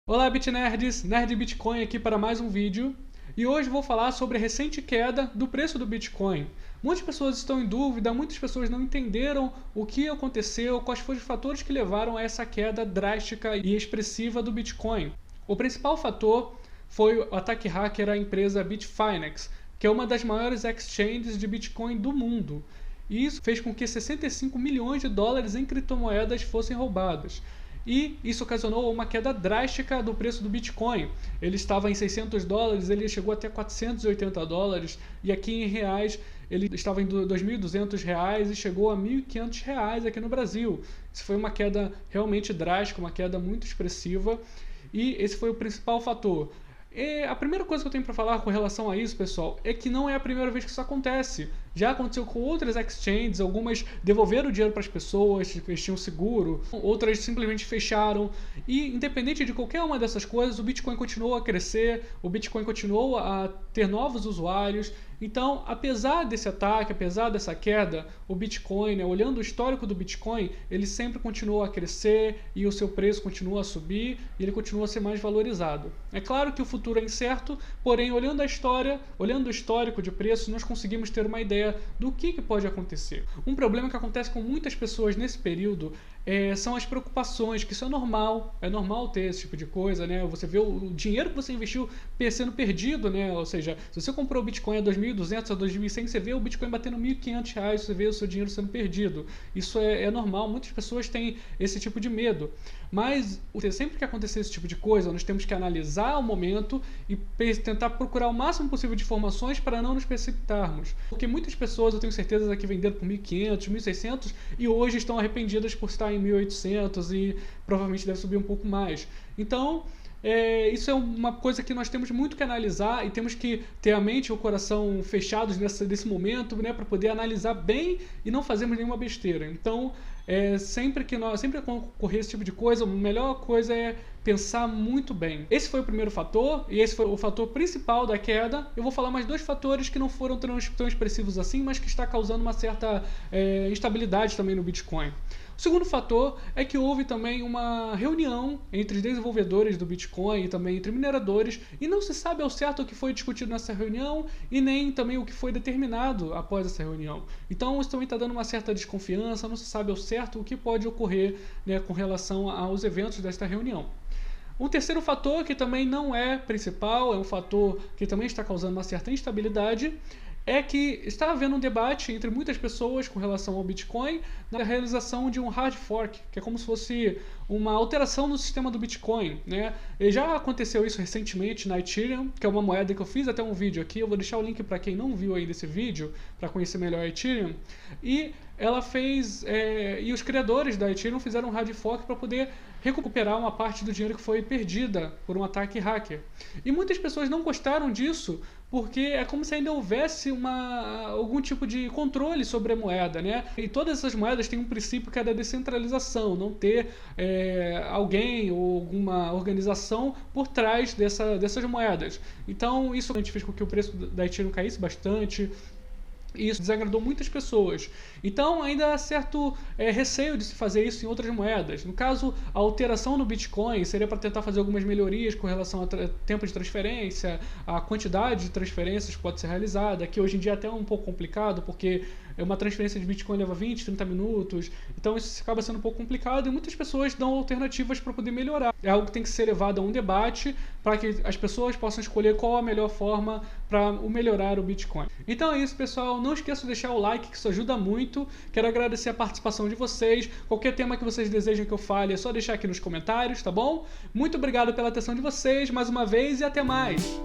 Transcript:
Olá BitNerds, Nerd Bitcoin aqui para mais um vídeo. E hoje vou falar sobre a recente queda do preço do Bitcoin. Muitas pessoas estão em dúvida, muitas pessoas não entenderam o que aconteceu, quais foram os fatores que levaram a essa queda drástica e expressiva do Bitcoin. O principal fator foi o ataque hacker à empresa Bitfinex, que é uma das maiores exchanges de Bitcoin do mundo. E isso fez com que 65 milhões de dólares em criptomoedas fossem roubados. E isso ocasionou uma queda drástica do preço do Bitcoin. Ele estava em 600 dólares, ele chegou até 480 dólares, e aqui em reais ele estava em 2.200 reais e chegou a 1.500 reais aqui no Brasil. Isso foi uma queda realmente drástica, uma queda muito expressiva, e esse foi o principal fator. E a primeira coisa que eu tenho para falar com relação a isso, pessoal, é que não é a primeira vez que isso acontece. Já aconteceu com outras exchanges, algumas devolveram o dinheiro para as pessoas, eles tinham seguro, outras simplesmente fecharam. E independente de qualquer uma dessas coisas, o Bitcoin continuou a crescer, o Bitcoin continuou a ter novos usuários. Então, apesar desse ataque, apesar dessa queda, o Bitcoin, olhando o histórico do Bitcoin, ele sempre continuou a crescer e o seu preço continua a subir e ele continua a ser mais valorizado. É claro que o futuro é incerto, porém, olhando a história, olhando o histórico de preço, nós conseguimos ter uma ideia do que pode acontecer. Um problema que acontece com muitas pessoas nesse período são as preocupações, que isso é normal ter esse tipo de coisa, né? Você vê o dinheiro que você investiu sendo perdido, né? Ou seja, se você comprou o Bitcoin a 2.200, a 2.100, você vê o Bitcoin batendo 1.500 reais, você vê o seu dinheiro sendo perdido. Isso é normal, muitas pessoas têm esse tipo de medo. Mas sempre que acontecer esse tipo de coisa, nós temos que analisar o momento e tentar procurar o máximo possível de informações para não nos precipitarmos. Porque muitas pessoas, eu tenho certeza, que venderam por 1.500, 1.600 e hoje estão arrependidas por estar em 1.800 e provavelmente deve subir um pouco mais. Então, isso é uma coisa que nós temos muito que analisar e temos que ter a mente e o coração fechados nesse momento, né, para poder analisar bem e não fazermos nenhuma besteira. Então, sempre que ocorrer esse tipo de coisa, a melhor coisa é pensar muito bem. Esse foi o primeiro fator e esse foi o fator principal da queda. Eu vou falar mais dois fatores que não foram tão expressivos assim, mas que está causando uma certa instabilidade também no Bitcoin. O segundo fator é que houve também uma reunião entre desenvolvedores do Bitcoin e também entre mineradores, e não se sabe ao certo o que foi discutido nessa reunião e nem também o que foi determinado após essa reunião. Então isso também está dando uma certa desconfiança, não se sabe ao certo o que pode ocorrer, né, com relação aos eventos desta reunião. Um terceiro fator, que também não é principal, é um fator que também está causando uma certa instabilidade, é que está havendo um debate entre muitas pessoas com relação ao Bitcoin na realização de um hard fork, que é como se fosse uma alteração no sistema do Bitcoin, né? E já aconteceu isso recentemente na Ethereum, que é uma moeda que eu fiz até um vídeo aqui, eu vou deixar o link para quem não viu ainda esse vídeo, para conhecer melhor a Ethereum, e ela fez, e os criadores da Ethereum fizeram um hard fork para poder recuperar uma parte do dinheiro que foi perdida por um ataque hacker. E muitas pessoas não gostaram disso, porque é como se ainda houvesse algum tipo de controle sobre a moeda, né? E todas essas moedas têm um princípio que é da descentralização, não ter alguém ou alguma organização por trás dessas moedas. Então isso fez com que o preço da Ethereum caísse bastante, e isso desagradou muitas pessoas. Então ainda há certo receio de se fazer isso em outras moedas. No caso, a alteração no Bitcoin seria para tentar fazer algumas melhorias com relação ao tempo de transferência, a quantidade de transferências que pode ser realizada, que hoje em dia é até um pouco complicado, porque uma transferência de Bitcoin leva 20, 30 minutos, então isso acaba sendo um pouco complicado e muitas pessoas dão alternativas para poder melhorar. É algo que tem que ser levado a um debate para que as pessoas possam escolher qual a melhor forma para melhorar o Bitcoin. Então é isso, pessoal. Não esqueça de deixar o like, que isso ajuda muito. Quero agradecer a participação de vocês. Qualquer tema que vocês desejam que eu fale, é só deixar aqui nos comentários, tá bom? Muito obrigado pela atenção de vocês mais uma vez e até mais!